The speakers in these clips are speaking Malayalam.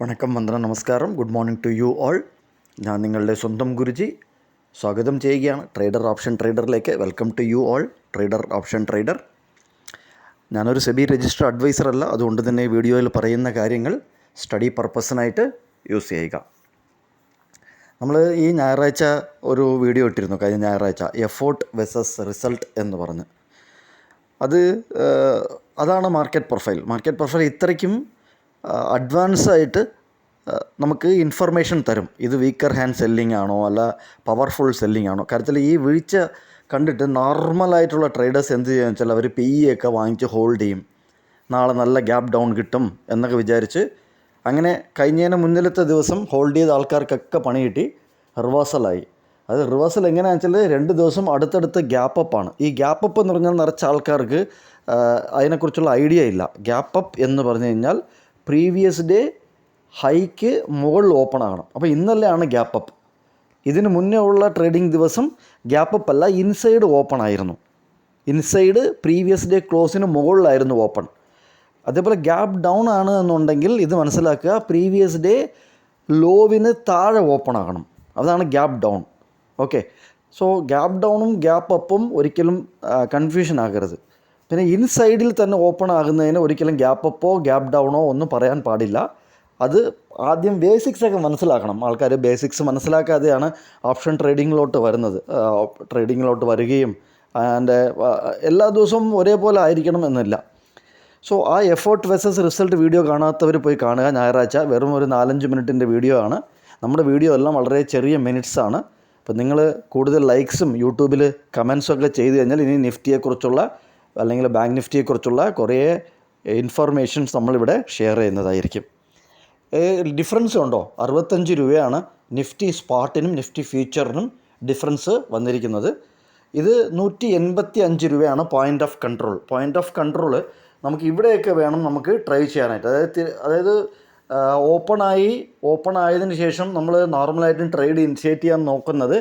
വണക്കം, വന്ദനം, നമസ്കാരം. Good morning to you all. ഞാൻ നിങ്ങളുടെ സ്വന്തം ഗുരുജി സ്വാഗതം ചെയ്യുകയാണ് ട്രേഡർ ഓപ്ഷൻ ട്രേഡറിലേക്ക്. Welcome to you all trader option trader. ഞാനൊരു സെബി രജിസ്റ്റർ അഡ്വൈസർ അല്ല, അതുകൊണ്ട് തന്നെ വീഡിയോയിൽ പറയുന്ന കാര്യങ്ങൾ സ്റ്റഡി പർപ്പസിനായിട്ട് യൂസ് ചെയ്യുക. നമ്മൾ ഈ ഞായറാഴ്ച ഒരു വീഡിയോ ഇട്ടിരുന്നു, കഴിഞ്ഞ ഞായറാഴ്ച, എഫോർട്ട് വെസസ് റിസൾട്ട് എന്ന് പറഞ്ഞ്. അതാണ് മാർക്കറ്റ് പ്രൊഫൈൽ ഇത്രയ്ക്കും അഡ്വാൻസായിട്ട് നമുക്ക് ഇൻഫർമേഷൻ തരും. ഇത് വീക്കർ ഹാൻഡ് സെല്ലിംഗ് ആണോ അല്ല പവർഫുൾ സെല്ലിംഗ് ആണോ. കാര്യത്തിൽ ഈ വീഴ്ച കണ്ടിട്ട് നോർമലായിട്ടുള്ള ട്രേഡേഴ്സ് എന്ത് ചെയ്യുക വെച്ചാൽ അവർ PE ഒക്കെ വാങ്ങിച്ച് ഹോൾഡ് ചെയ്യും. നാളെ നല്ല ഗ്യാപ്പ് ഡൗൺ കിട്ടും എന്നൊക്കെ വിചാരിച്ച് അങ്ങനെ കഴിഞ്ഞതിന് മുന്നിലത്തെ ദിവസം ഹോൾഡ് ചെയ്ത ആൾക്കാർക്കൊക്കെ പണി കിട്ടി, റിവേഴ്സലായി. അത് റിവേഴ്സൽ എങ്ങനെയാണെന്ന് വെച്ചാൽ 2 ദിവസം അടുത്തടുത്ത് ഗ്യാപ്പ് അപ്പാണ്. ഈ ഗ്യാപ്പ് അപ്പ് എന്ന് പറഞ്ഞാൽ നിറച്ച ആൾക്കാർക്ക് അതിനെക്കുറിച്ചുള്ള ഐഡിയ ഇല്ല. ഗ്യാപ്പ് അപ്പ് എന്ന് പറഞ്ഞു കഴിഞ്ഞാൽ പ്രീവിയസ് ഡേ ഹൈക്ക് മുകളിൽ ഓപ്പൺ ആകണം. അപ്പോൾ ഇന്നലെയാണ് ഗ്യാപ്പ് അപ്പ്. ഇതിന് മുന്നേ ഉള്ള ട്രേഡിംഗ് ദിവസം ഗ്യാപ്പ് അപ്പ് അല്ല, ഇൻസൈഡ് ഓപ്പൺ ആയിരുന്നു. ഇൻസൈഡ് പ്രീവിയസ് ഡേ ക്ലോസിന് മുകളിലായിരുന്നു ഓപ്പൺ. അതേപോലെ ഗ്യാപ്പ് ഡൗൺ ആണ് എന്നുണ്ടെങ്കിൽ ഇത് മനസ്സിലാക്കുക, പ്രീവിയസ് ഡേ ലോവിന് താഴെ ഓപ്പൺ ആകണം. അതാണ് gap down. Okay, so gap ഡൗണും ഗ്യാപ്പ് അപ്പും ഒരിക്കലും കൺഫ്യൂഷൻ ആകരുത്. പിന്നെ ഇൻസൈഡിൽ തന്നെ ഓപ്പൺ ആകുന്നതിന് ഒരിക്കലും ഗ്യാപ്പ് അപ്പോ ഗ്യാപ്പ് ഡൗണോ ഒന്നും പറയാൻ പാടില്ല. അത് ആദ്യം ബേസിക്സൊക്കെ മനസ്സിലാക്കണം. ആൾക്കാർ ബേസിക്സ് മനസ്സിലാക്കാതെയാണ് ഓപ്ഷൻ ട്രേഡിങ്ങിലോട്ട് വരികയും എല്ലാ ദിവസവും ഒരേപോലെ ആയിരിക്കണം എന്നില്ല. സോ ആ എഫോർട്ട് വെസസ് റിസൾട്ട് വീഡിയോ കാണാത്തവർ പോയി കാണുക. ഞായറാഴ്ച വെറും ഒരു 4-5 മിനിറ്റിൻ്റെ വീഡിയോ ആണ്. നമ്മുടെ വീഡിയോ എല്ലാം വളരെ ചെറിയ മിനിറ്റ്സാണ്. അപ്പോൾ നിങ്ങൾ കൂടുതൽ ലൈക്സും യൂട്യൂബിൽ കമൻസൊക്കെ ചെയ്ത് കഴിഞ്ഞാൽ ഇനി നിഫ്റ്റിയെക്കുറിച്ചുള്ള അല്ലെങ്കിൽ ബാങ്ക് നിഫ്റ്റിയെക്കുറിച്ചുള്ള കുറേ ഇൻഫർമേഷൻസ് നമ്മളിവിടെ ഷെയർ ചെയ്യുന്നതായിരിക്കും. ഡിഫറൻസ് ഉണ്ടോ? 65 രൂപയാണ് നിഫ്റ്റി സ്പോട്ടിനും നിഫ്റ്റി ഫ്യൂച്ചറിനും ഡിഫറൻസ് വന്നിരിക്കുന്നത്. ഇത് 185 രൂപയാണ് പോയിൻ്റ് ഓഫ് കൺട്രോൾ. നമുക്ക് ഇവിടെയൊക്കെ വേണം നമുക്ക് ട്രൈ ചെയ്യാനായിട്ട്. അതായത് ഓപ്പൺ ആയതിന് ശേഷം നമ്മൾ നോർമലായിട്ടും ട്രേഡ് ഇനിഷ്യേറ്റ് ചെയ്യാൻ നോക്കുന്നത്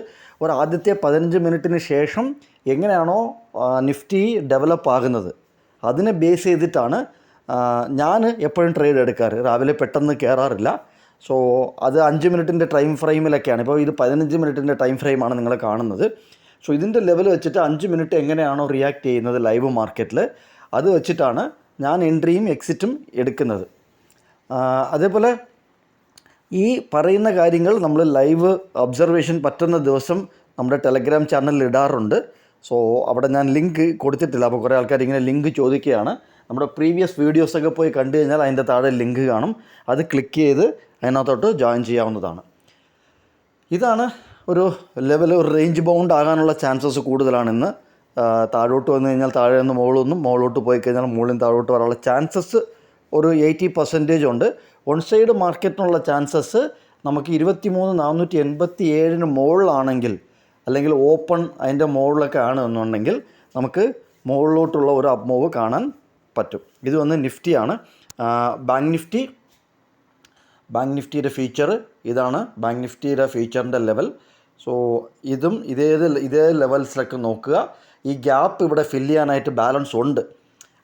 ആദ്യത്തെ 15 മിനിറ്റിന് ശേഷം എങ്ങനെയാണോ നിഫ്റ്റി ഡെവലപ്പ് ആകുന്നത് അതിനെ ബേസ് ചെയ്തിട്ടാണ് ഞാൻ എപ്പോഴും ട്രേഡ് എടുക്കാറ്. രാവിലെ പെട്ടെന്ന് കയറാറില്ല. സോ അത് 5 മിനിറ്റിൻ്റെ ടൈം ഫ്രെയിമിലൊക്കെയാണ്. ഇപ്പോൾ ഇത് 15 മിനിറ്റിൻ്റെ ടൈം ഫ്രെയിമാണ് നിങ്ങൾ കാണുന്നത്. സോ ഇതിൻ്റെ ലെവൽ വെച്ചിട്ട് 5 മിനിറ്റ് എങ്ങനെയാണോ റിയാക്ട് ചെയ്യുന്നത് ലൈവ് മാർക്കറ്റിൽ, അത് വെച്ചിട്ടാണ് ഞാൻ എൻട്രിയും എക്സിറ്റും എടുക്കുന്നത്. അതേപോലെ ഈ പറയുന്ന കാര്യങ്ങൾ നമ്മൾ ലൈവ് ഒബ്സർവേഷൻ പറ്റുന്ന ദിവസം നമ്മുടെ ടെലഗ്രാം ചാനലിൽ ഇടാറുണ്ട്. സോ അവിടെ ഞാൻ ലിങ്ക് കൊടുത്തിട്ടില്ല. അപ്പോൾ കുറേ ആൾക്കാർ ഇങ്ങനെ ലിങ്ക് ചോദിക്കുകയാണ്. നമ്മുടെ പ്രീവിയസ് വീഡിയോസൊക്കെ പോയി കണ്ടു കഴിഞ്ഞാൽ അതിൻ്റെ താഴെ ലിങ്ക് കാണും. അത് ക്ലിക്ക് ചെയ്ത് അതിനകത്തോട്ട് ജോയിൻ ചെയ്യാവുന്നതാണ്. ഇതാണ് ഒരു ലെവൽ, ഒരു റേഞ്ച് ബൗണ്ട് ആകാനുള്ള ചാൻസസ് കൂടുതലാണിന്ന്. താഴോട്ട് വന്നു കഴിഞ്ഞാൽ താഴെ നിന്ന് മുകളിലോട്ട് പോയി കഴിഞ്ഞാൽ മുകളിൽ താഴോട്ട് വരാനുള്ള ചാൻസസ് ഒരു 80% ഉണ്ട്. വൺ സൈഡ് മാർക്കറ്റിനുള്ള ചാൻസസ് നമുക്ക് 23,487 മുകളിലാണെങ്കിൽ അല്ലെങ്കിൽ ഓപ്പൺ അതിൻ്റെ മുകളിലൊക്കെ ആണ് എന്നുണ്ടെങ്കിൽ നമുക്ക് മുകളിലോട്ടുള്ള ഒരു അപ്പ് മൂവ് കാണാൻ പറ്റും. ഇത് വന്ന് നിഫ്റ്റിയാണ്. ബാങ്ക് നിഫ്റ്റിയുടെ ഫീച്ചർ ഇതാണ്. ബാങ്ക് നിഫ്റ്റിയുടെ ഫീച്ചറിൻ്റെ ലെവൽ. സോ ഇതും ഇതേ ലെവൽസിലൊക്കെ നോക്കുക. ഈ ഗ്യാപ്പ് ഇവിടെ ഫില്ല് ചെയ്യാനായിട്ട് ബാലൻസ് ഉണ്ട്.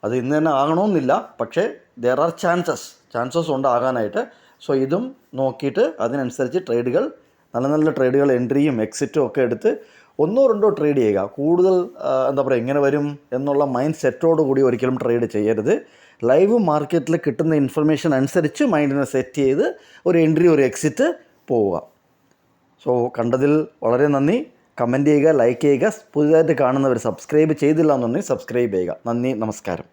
അത് ഇന്ന് തന്നെ ആകണമെന്നില്ല, പക്ഷേ ദർ ആർ ചാൻസസ് ഉണ്ട് ആകാനായിട്ട്. സോ ഇതും നോക്കിയിട്ട് അതിനനുസരിച്ച് നല്ല ട്രേഡുകൾ എൻട്രിയും എക്സിറ്റും ഒക്കെ എടുത്ത് 1-2 ട്രേഡ് ചെയ്യുക. കൂടുതൽ എങ്ങനെ വരും എന്നുള്ള മൈൻഡ് സെറ്റോടു കൂടി ഒരിക്കലും ട്രേഡ് ചെയ്യരുത്. ലൈവ് മാർക്കറ്റിൽ കിട്ടുന്ന ഇൻഫർമേഷൻ അനുസരിച്ച് മൈൻഡിനെ സെറ്റ് ചെയ്ത് ഒരു എൻട്രി ഒരു എക്സിറ്റ് പോവുക. സോ കണ്ടതിൽ വളരെ നന്ദി. കമൻറ്റ് ചെയ്യുക, ലൈക്ക് ചെയ്യുക. പുതുതായിട്ട് കാണുന്നവർ സബ്സ്ക്രൈബ് ചെയ്തില്ല എന്നുണ്ടെങ്കിൽ സബ്സ്ക്രൈബ് ചെയ്യുക. നന്ദി, നമസ്കാരം.